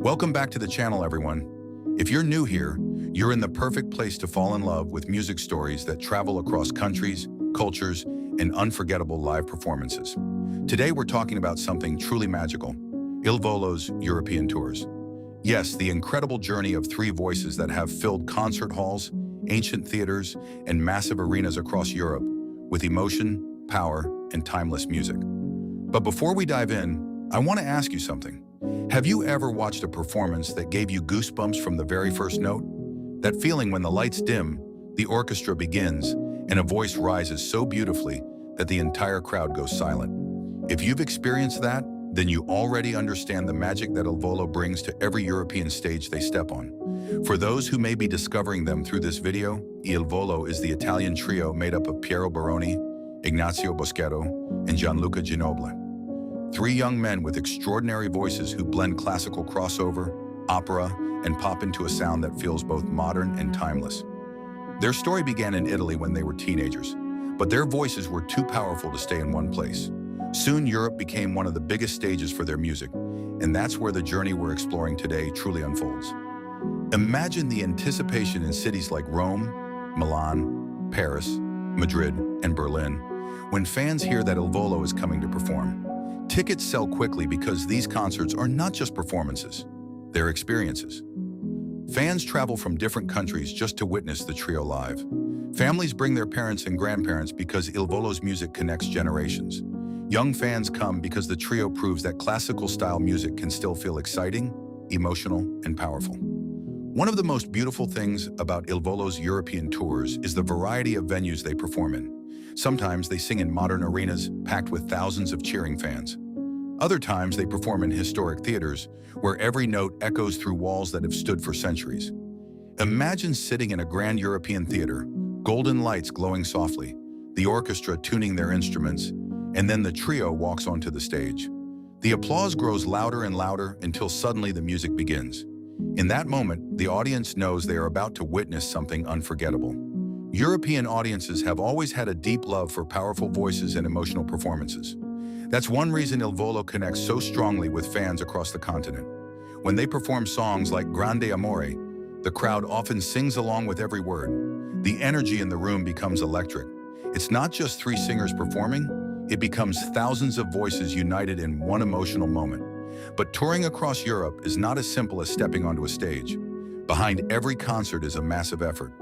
Welcome back to the channel, everyone. If you're new here, you're in the perfect place to fall in love with music stories that travel across countries, cultures, and unforgettable live performances. Today, we're talking about something truly magical, Il Volo's European tours. Yes, the incredible journey of three voices that have filled concert halls, ancient theaters, and massive arenas across Europe with emotion, power, and timeless music. But before we dive in, I want to ask you something. Have you ever watched a performance that gave you goosebumps from the very first note? That feeling when the lights dim, the orchestra begins, and a voice rises so beautifully that the entire crowd goes silent. If you've experienced that, then you already understand the magic that Il Volo brings to every European stage they step on. For those who may be discovering them through this video, Il Volo is the Italian trio made up of Piero Barone, Ignazio Boschetto, and Gianluca Ginoble. Three young men with extraordinary voices who blend classical crossover, opera, and pop into a sound that feels both modern and timeless. Their story began in Italy when they were teenagers, but their voices were too powerful to stay in one place. Soon, Europe became one of the biggest stages for their music, and that's where the journey we're exploring today truly unfolds. Imagine the anticipation in cities like Rome, Milan, Paris, Madrid, and Berlin when fans hear that Il Volo is coming to perform. Tickets sell quickly because these concerts are not just performances, they're experiences. Fans travel from different countries just to witness the trio live. Families bring their parents and grandparents because Il Volo's music connects generations. Young fans come because the trio proves that classical-style music can still feel exciting, emotional, and powerful. One of the most beautiful things about Il Volo's European tours is the variety of venues they perform in. Sometimes they sing in modern arenas packed with thousands of cheering fans. Other times they perform in historic theaters where every note echoes through walls that have stood for centuries. Imagine sitting in a grand European theater, golden lights glowing softly, the orchestra tuning their instruments, and then the trio walks onto the stage. The applause grows louder and louder until suddenly the music begins. In that moment, the audience knows they are about to witness something unforgettable. European audiences have always had a deep love for powerful voices and emotional performances. That's one reason Il Volo connects so strongly with fans across the continent. When they perform songs like Grande Amore, the crowd often sings along with every word. The energy in the room becomes electric. It's not just three singers performing, it becomes thousands of voices united in one emotional moment. But touring across Europe is not as simple as stepping onto a stage. Behind every concert is a massive effort.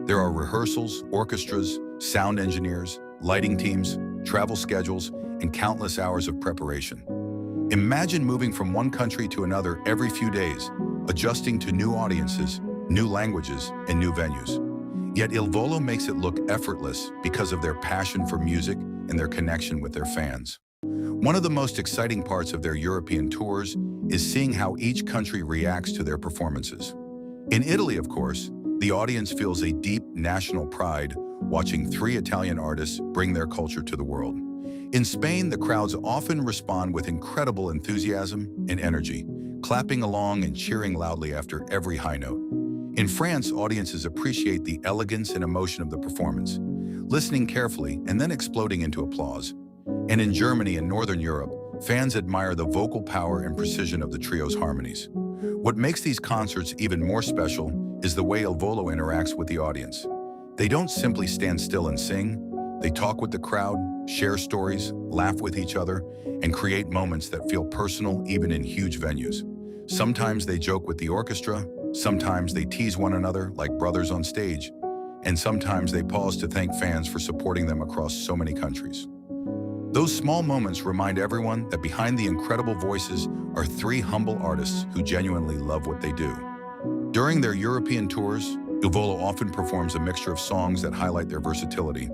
There are rehearsals, orchestras, sound engineers, lighting teams, travel schedules, and countless hours of preparation. Imagine moving from one country to another every few days, adjusting to new audiences, new languages, and new venues. Yet Il Volo makes it look effortless because of their passion for music and their connection with their fans. One of the most exciting parts of their European tours is seeing how each country reacts to their performances. In Italy, of course, the audience feels a deep national pride watching three Italian artists bring their culture to the world. In Spain, the crowds often respond with incredible enthusiasm and energy, clapping along and cheering loudly after every high note. In France, audiences appreciate the elegance and emotion of the performance, listening carefully and then exploding into applause. And in Germany and Northern Europe, fans admire the vocal power and precision of the trio's harmonies. What makes these concerts even more special is the way Il Volo interacts with the audience. They don't simply stand still and sing. They talk with the crowd, share stories, laugh with each other, and create moments that feel personal even in huge venues. Sometimes they joke with the orchestra, sometimes they tease one another like brothers on stage, and sometimes they pause to thank fans for supporting them across so many countries. Those small moments remind everyone that behind the incredible voices are three humble artists who genuinely love what they do. During their European tours, Il Volo often performs a mixture of songs that highlight their versatility.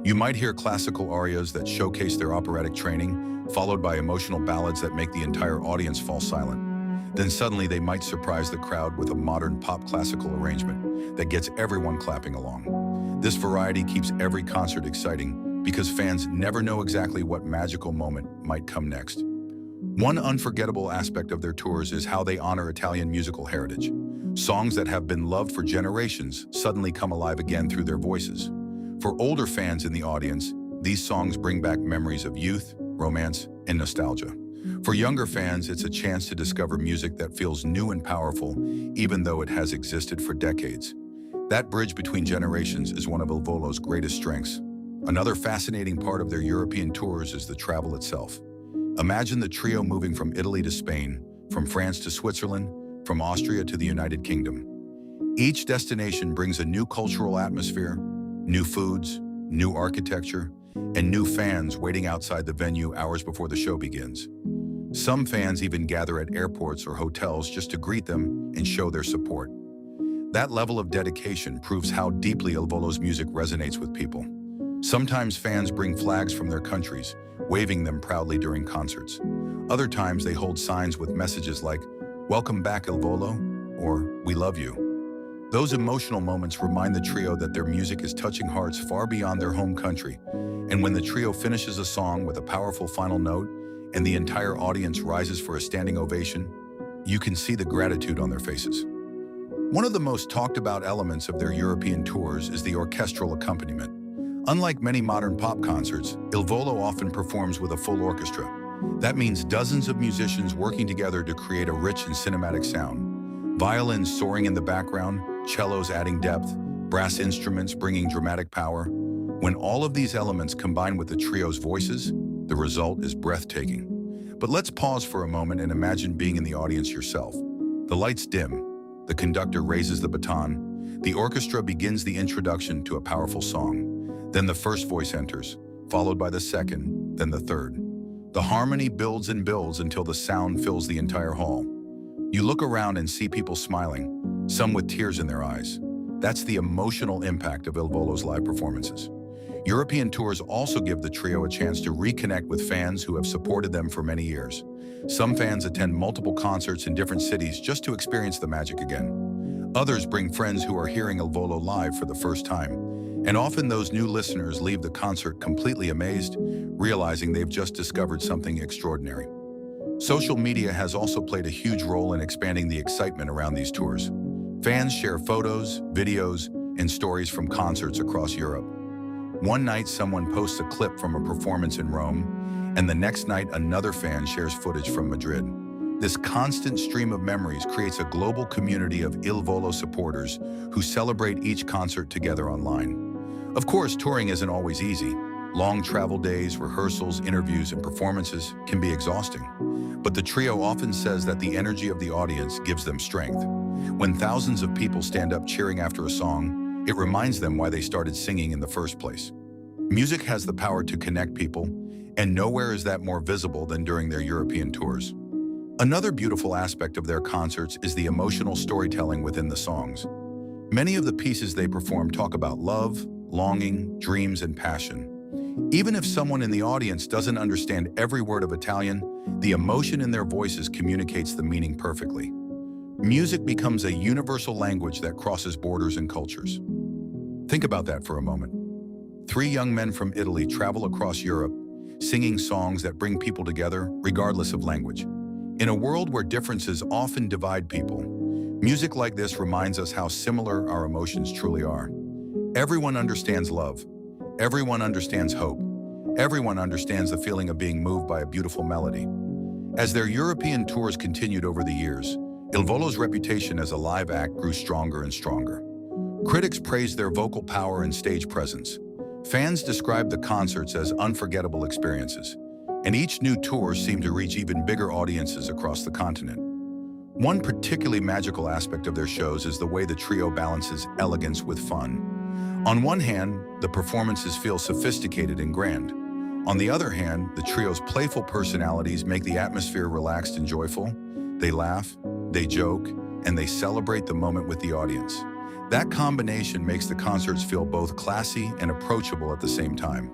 You might hear classical arias that showcase their operatic training, followed by emotional ballads that make the entire audience fall silent. Then suddenly they might surprise the crowd with a modern pop classical arrangement that gets everyone clapping along. This variety keeps every concert exciting because fans never know exactly what magical moment might come next. One unforgettable aspect of their tours is how they honor Italian musical heritage. Songs that have been loved for generations suddenly come alive again through their voices. For older fans in the audience, these songs bring back memories of youth, romance, and nostalgia. For younger fans, it's a chance to discover music that feels new and powerful, even though it has existed for decades. That bridge between generations is one of Il Volo's greatest strengths. Another fascinating part of their European tours is the travel itself. Imagine the trio moving from Italy to Spain, from France to Switzerland, from Austria to the United Kingdom. Each destination brings a new cultural atmosphere, new foods, new architecture, and new fans waiting outside the venue hours before the show begins. Some fans even gather at airports or hotels just to greet them and show their support. That level of dedication proves how deeply Il Volo's music resonates with people. Sometimes fans bring flags from their countries, waving them proudly during concerts. Other times they hold signs with messages like, "Welcome back, Il Volo," or "We love you." Those emotional moments remind the trio that their music is touching hearts far beyond their home country. And when the trio finishes a song with a powerful final note and the entire audience rises for a standing ovation, you can see the gratitude on their faces. One of the most talked about elements of their European tours is the orchestral accompaniment. Unlike many modern pop concerts, Il Volo often performs with a full orchestra. That means dozens of musicians working together to create a rich and cinematic sound. Violins soaring in the background, cellos adding depth, brass instruments bringing dramatic power. When all of these elements combine with the trio's voices, the result is breathtaking. But let's pause for a moment and imagine being in the audience yourself. The lights dim, the conductor raises the baton, the orchestra begins the introduction to a powerful song. Then the first voice enters, followed by the second, then the third. The harmony builds and builds until the sound fills the entire hall. You look around and see people smiling, some with tears in their eyes. That's the emotional impact of Il Volo's live performances. European tours also give the trio a chance to reconnect with fans who have supported them for many years. Some fans attend multiple concerts in different cities just to experience the magic again. Others bring friends who are hearing Il Volo live for the first time. And often those new listeners leave the concert completely amazed, realizing they've just discovered something extraordinary. Social media has also played a huge role in expanding the excitement around these tours. Fans share photos, videos, and stories from concerts across Europe. One night, someone posts a clip from a performance in Rome, and the next night, another fan shares footage from Madrid. This constant stream of memories creates a global community of Il Volo supporters who celebrate each concert together online. Of course, touring isn't always easy. Long travel days, rehearsals, interviews, and performances can be exhausting. But the trio often says that the energy of the audience gives them strength. When thousands of people stand up cheering after a song, it reminds them why they started singing in the first place. Music has the power to connect people, and nowhere is that more visible than during their European tours. Another beautiful aspect of their concerts is the emotional storytelling within the songs. Many of the pieces they perform talk about love, longing, dreams, and passion. Even if someone in the audience doesn't understand every word of Italian, the emotion in their voices communicates the meaning perfectly. Music becomes a universal language that crosses borders and cultures. Think about that for a moment. 3 young men from Italy travel across Europe, singing songs that bring people together regardless of language. In a world where differences often divide people, music like this reminds us how similar our emotions truly are. Everyone understands love. Everyone understands hope. Everyone understands the feeling of being moved by a beautiful melody. As their European tours continued over the years, Il Volo's reputation as a live act grew stronger and stronger. Critics praised their vocal power and stage presence. Fans described the concerts as unforgettable experiences, and each new tour seemed to reach even bigger audiences across the continent. One particularly magical aspect of their shows is the way the trio balances elegance with fun. On one hand, the performances feel sophisticated and grand. On the other hand, the trio's playful personalities make the atmosphere relaxed and joyful. They laugh, they joke, and they celebrate the moment with the audience. That combination makes the concerts feel both classy and approachable at the same time.